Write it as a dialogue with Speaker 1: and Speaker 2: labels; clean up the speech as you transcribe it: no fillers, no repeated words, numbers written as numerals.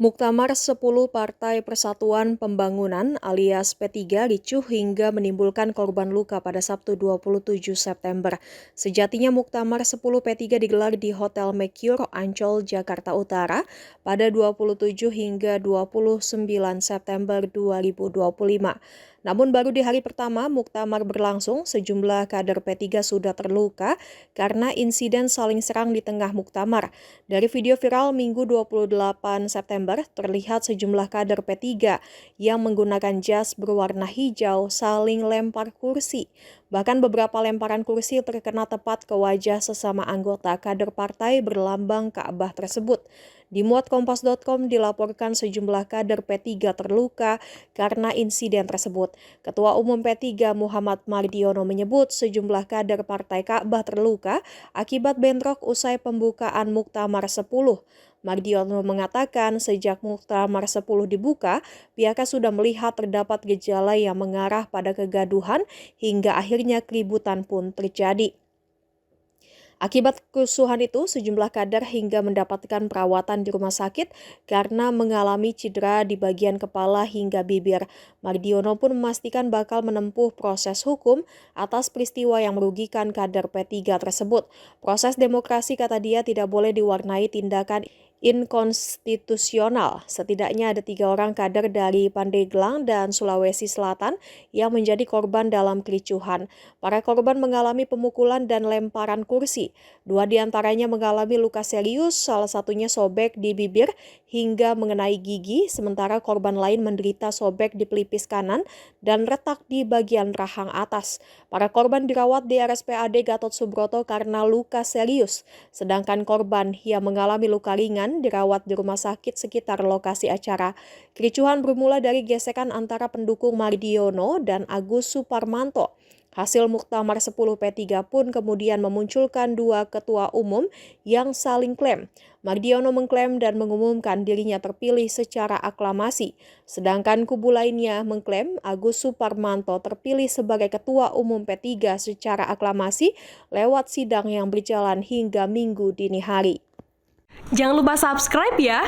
Speaker 1: Muktamar 10 Partai Persatuan Pembangunan alias P3 ricuh hingga menimbulkan korban luka pada Sabtu 27 September. Sejatinya Muktamar 10 P3 digelar di Hotel Mercure, Ancol, Jakarta Utara pada 27 hingga 29 September 2025. Namun baru di hari pertama Muktamar berlangsung, sejumlah kader P3 sudah terluka karena insiden saling serang di tengah Muktamar. Dari video viral Minggu 28 September, terlihat sejumlah kader P3 yang menggunakan jas berwarna hijau saling lempar kursi. Bahkan beberapa lemparan kursi terkena tepat ke wajah sesama anggota kader partai berlambang Ka'bah tersebut. Di muatkompas.com dilaporkan sejumlah kader P3 terluka karena insiden tersebut. Ketua Umum P3 Muhammad Mardiono menyebut sejumlah kader Partai Ka'bah terluka akibat bentrok usai pembukaan Muktamar 10. Mardiono mengatakan sejak Muktamar 10 dibuka, pihaknya sudah melihat terdapat gejala yang mengarah pada kegaduhan hingga akhirnya keributan pun terjadi. Akibat kerusuhan itu, sejumlah kader hingga mendapatkan perawatan di rumah sakit karena mengalami cedera di bagian kepala hingga bibir. Mardiono pun memastikan bakal menempuh proses hukum atas peristiwa yang merugikan kader P3 tersebut. Proses demokrasi, kata dia, tidak boleh diwarnai tindakan inkonstitusional. Setidaknya ada 3 orang kader dari Pandeglang dan Sulawesi Selatan yang menjadi korban dalam kericuhan. Para korban mengalami pemukulan dan lemparan kursi. 2 diantaranya mengalami luka serius, salah satunya sobek di bibir hingga mengenai gigi, sementara korban lain menderita sobek di pelipis kanan dan retak di bagian rahang atas. Para korban dirawat di RSPAD Gatot Subroto karena luka serius, sedangkan korban yang mengalami luka ringan dirawat di rumah sakit sekitar lokasi acara. Kericuhan bermula dari gesekan antara pendukung Mardiono dan Agus Suparmanto. Hasil Muktamar 10 P3 pun kemudian memunculkan 2 ketua umum yang saling klaim. Mardiono mengklaim dan mengumumkan dirinya terpilih secara aklamasi, sedangkan kubu lainnya mengklaim Agus Suparmanto terpilih sebagai ketua umum P3 secara aklamasi lewat sidang yang berjalan hingga Minggu dini hari.
Speaker 2: Jangan lupa subscribe ya!